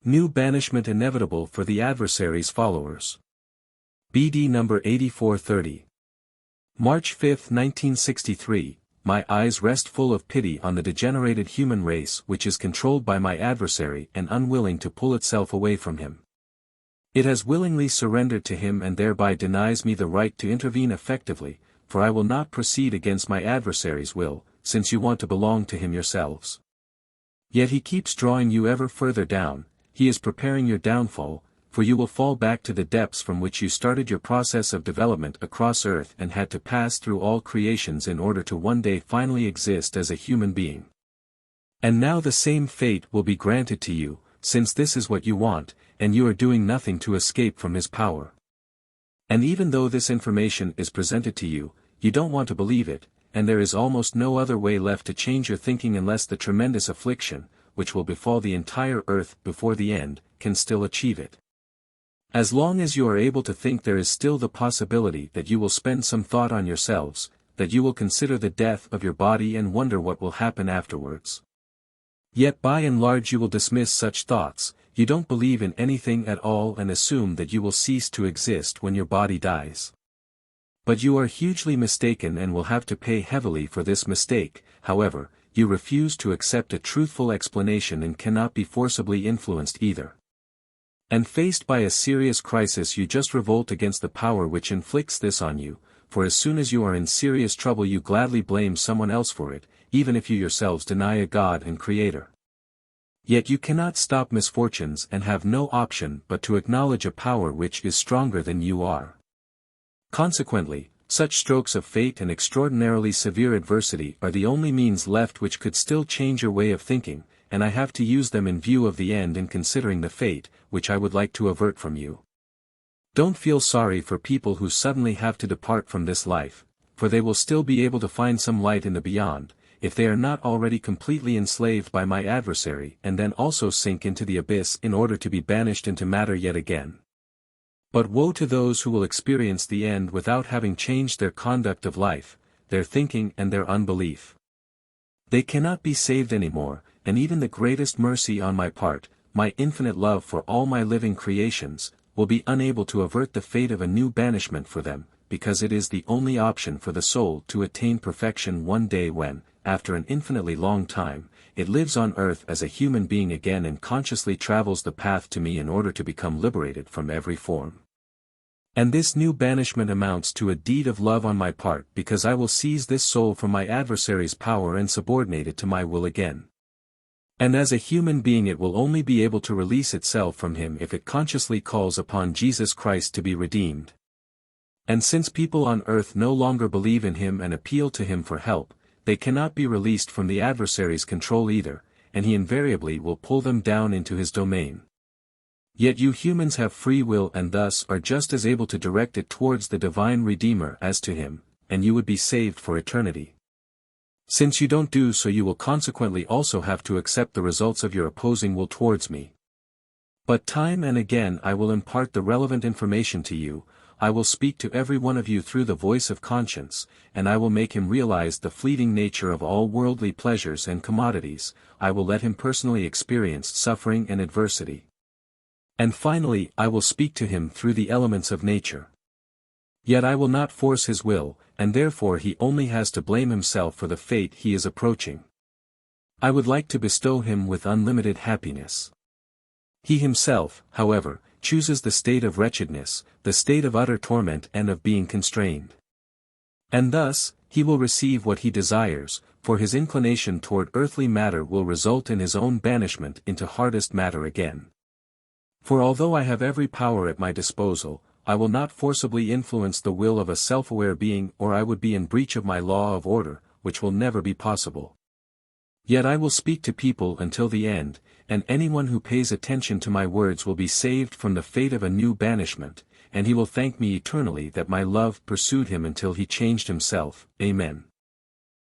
New banishment inevitable for the adversary's followers. BD number 8430. March 5, 1963, my eyes rest full of pity on the degenerated human race which is controlled by my adversary and unwilling to pull itself away from him. It has willingly surrendered to him and thereby denies me the right to intervene effectively, for I will not proceed against my adversary's will, since you want to belong to him yourselves. Yet he keeps drawing you ever further down, he is preparing your downfall, for you will fall back to the depths from which you started your process of development across earth and had to pass through all creations in order to one day finally exist as a human being. And now the same fate will be granted to you, since this is what you want, and you are doing nothing to escape from his power. And even though this information is presented to you, you don't want to believe it, and there is almost no other way left to change your thinking unless the tremendous affliction, which will befall the entire earth before the end, can still achieve it. As long as you are able to think, there is still the possibility that you will spend some thought on yourselves, that you will consider the death of your body and wonder what will happen afterwards. Yet by and large you will dismiss such thoughts, you don't believe in anything at all and assume that you will cease to exist when your body dies. But you are hugely mistaken and will have to pay heavily for this mistake. However, you refuse to accept a truthful explanation and cannot be forcibly influenced either. And faced by a serious crisis, you just revolt against the power which inflicts this on you, for as soon as you are in serious trouble you gladly blame someone else for it, even if you yourselves deny a God and Creator. Yet you cannot stop misfortunes and have no option but to acknowledge a power which is stronger than you are. Consequently, such strokes of fate and extraordinarily severe adversity are the only means left which could still change your way of thinking, and I have to use them in view of the end in considering the fate, which I would like to avert from you. Don't feel sorry for people who suddenly have to depart from this life, for they will still be able to find some light in the beyond, if they are not already completely enslaved by my adversary and then also sink into the abyss in order to be banished into matter yet again. But woe to those who will experience the end without having changed their conduct of life, their thinking and their unbelief. They cannot be saved anymore, and even the greatest mercy on my part, my infinite love for all my living creations, will be unable to avert the fate of a new banishment for them, because it is the only option for the soul to attain perfection one day when, after an infinitely long time, it lives on earth as a human being again and consciously travels the path to me in order to become liberated from every form. And this new banishment amounts to a deed of love on my part, because I will seize this soul from my adversary's power and subordinate it to my will again. And as a human being it will only be able to release itself from him if it consciously calls upon Jesus Christ to be redeemed. And since people on earth no longer believe in him and appeal to him for help, they cannot be released from the adversary's control either, and he invariably will pull them down into his domain. Yet you humans have free will and thus are just as able to direct it towards the divine Redeemer as to him, and you would be saved for eternity. Since you don't do so, you will consequently also have to accept the results of your opposing will towards me. But time and again I will impart the relevant information to you, I will speak to every one of you through the voice of conscience, and I will make him realize the fleeting nature of all worldly pleasures and commodities, I will let him personally experience suffering and adversity. And finally I will speak to him through the elements of nature. Yet I will not force his will, and therefore he only has to blame himself for the fate he is approaching. I would like to bestow him with unlimited happiness. He himself, however, chooses the state of wretchedness, the state of utter torment and of being constrained. And thus, he will receive what he desires, for his inclination toward earthly matter will result in his own banishment into hardest matter again. For although I have every power at my disposal, I will not forcibly influence the will of a self-aware being, or I would be in breach of my law of order, which will never be possible. Yet I will speak to people until the end, and anyone who pays attention to my words will be saved from the fate of a new banishment, and he will thank me eternally that my love pursued him until he changed himself. Amen.